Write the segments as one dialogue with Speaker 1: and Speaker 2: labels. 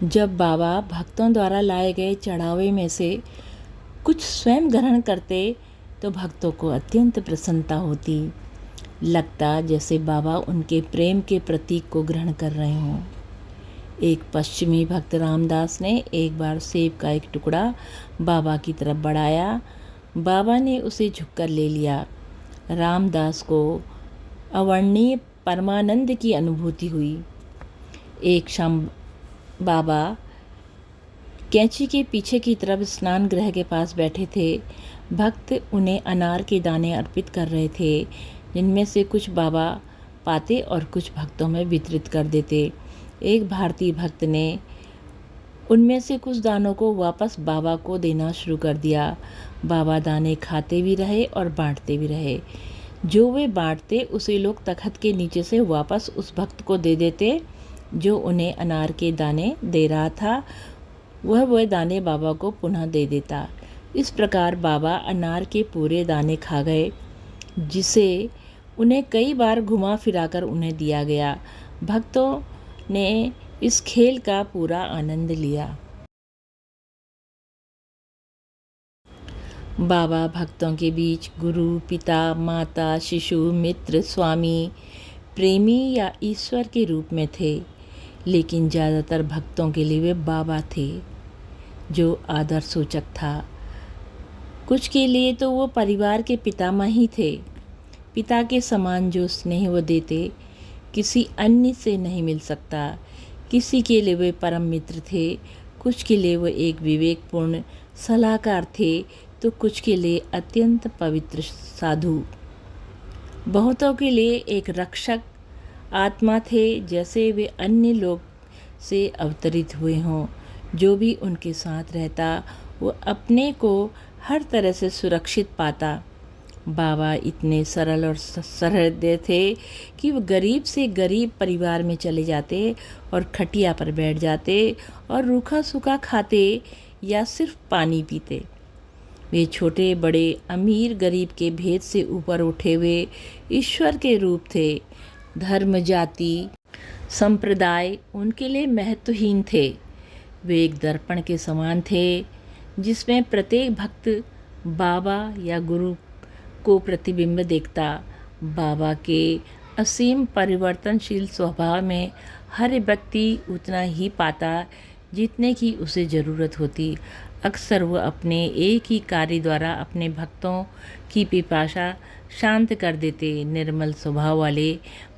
Speaker 1: जब बाबा भक्तों द्वारा लाए गए चढ़ावे में से कुछ स्वयं ग्रहण करते तो भक्तों को अत्यंत प्रसन्नता होती। लगता जैसे बाबा उनके प्रेम के प्रतीक को ग्रहण कर रहे हों। एक पश्चिमी भक्त रामदास ने एक बार सेब का एक टुकड़ा बाबा की तरफ बढ़ाया। बाबा ने उसे झुककर ले लिया। रामदास को अवर्णनीय परमानंद की अनुभूति हुई। एक शाम बाबा कैंची के पीछे की तरफ स्नान गृह के पास बैठे थे। भक्त उन्हें अनार के दाने अर्पित कर रहे थे, जिनमें से कुछ बाबा पाते और कुछ भक्तों में वितरित कर देते। एक भारतीय भक्त ने उनमें से कुछ दानों को वापस बाबा को देना शुरू कर दिया। बाबा दाने खाते भी रहे और बांटते भी रहे। जो वे बांटते उसे लोग तख्त के नीचे से वापस उस भक्त को दे देते जो उन्हें अनार के दाने दे रहा था। वह दाने बाबा को पुनः दे देता। इस प्रकार बाबा अनार के पूरे दाने खा गए, जिसे उन्हें कई बार घुमा फिराकर उन्हें दिया गया। भक्तों ने इस खेल का पूरा आनंद लिया। बाबा भक्तों के बीच गुरु, पिता, माता, शिशु, मित्र, स्वामी, प्रेमी या ईश्वर के रूप में थे, लेकिन ज़्यादातर भक्तों के लिए वे बाबा थे, जो आदर सूचक था। कुछ के लिए तो वो परिवार के पितामह ही थे। पिता के समान जो स्नेह वो देते, किसी अन्य से नहीं मिल सकता। किसी के लिए वे परम मित्र थे, कुछ के लिए वो एक विवेकपूर्ण सलाहकार थे, तो कुछ के लिए अत्यंत पवित्र साधु। बहुतों के लिए एक रक्षक आत्मा थे, जैसे वे अन्य लोग से अवतरित हुए हों। जो भी उनके साथ रहता वो अपने को हर तरह से सुरक्षित पाता। बाबा इतने सरल और सहृदय थे कि वो गरीब से गरीब परिवार में चले जाते और खटिया पर बैठ जाते और रूखा सूखा खाते या सिर्फ पानी पीते। वे छोटे बड़े, अमीर गरीब के भेद से ऊपर उठे हुए ईश्वर के रूप थे। धर्म, जाति, संप्रदाय उनके लिए महत्वहीन थे। वे एक दर्पण के समान थे, जिसमें प्रत्येक भक्त बाबा या गुरु को प्रतिबिंब देखता। बाबा के असीम परिवर्तनशील स्वभाव में हर व्यक्ति उतना ही पाता जितने की उसे ज़रूरत होती। अक्सर वह अपने एक ही कार्य द्वारा अपने भक्तों की पिपासा शांत कर देते। निर्मल स्वभाव वाले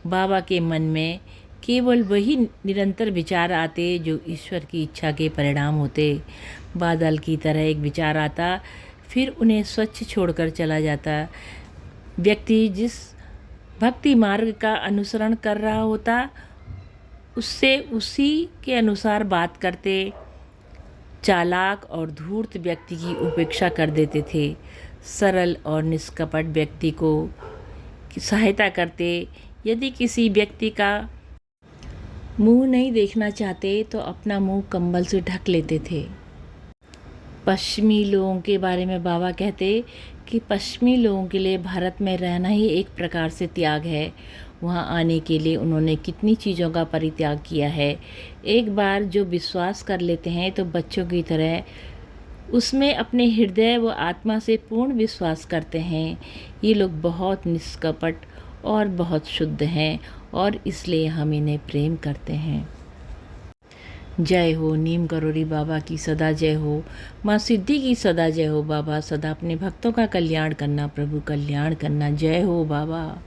Speaker 1: बाबा के मन में केवल वही निरंतर विचार आते जो ईश्वर की इच्छा के परिणाम होते। बादल की तरह एक विचार आता, फिर उन्हें स्वच्छ छोड़कर चला जाता। व्यक्ति जिस भक्ति मार्ग का अनुसरण कर रहा होता, उससे उसी के अनुसार बात करते। चालाक और धूर्त व्यक्ति की उपेक्षा कर देते थे। सरल और निष्कपट व्यक्ति को सहायता करते। यदि किसी व्यक्ति का मुंह नहीं देखना चाहते तो अपना मुंह कंबल से ढक लेते थे। पश्चिमी लोगों के बारे में बाबा कहते कि पश्चिमी लोगों के लिए भारत में रहना ही एक प्रकार से त्याग है। वहाँ आने के लिए उन्होंने कितनी चीज़ों का परित्याग किया है। एक बार जो विश्वास कर लेते हैं तो बच्चों की तरह उसमें अपने हृदय व आत्मा से पूर्ण विश्वास करते हैं। ये लोग बहुत निष्कपट और बहुत शुद्ध हैं और इसलिए हम इन्हें प्रेम करते हैं। जय हो नीम करोड़ी बाबा की सदा जय हो। माँ सिद्धि की सदा जय हो। बाबा सदा अपने भक्तों का कल्याण करना, प्रभु कल्याण करना। जय हो बाबा।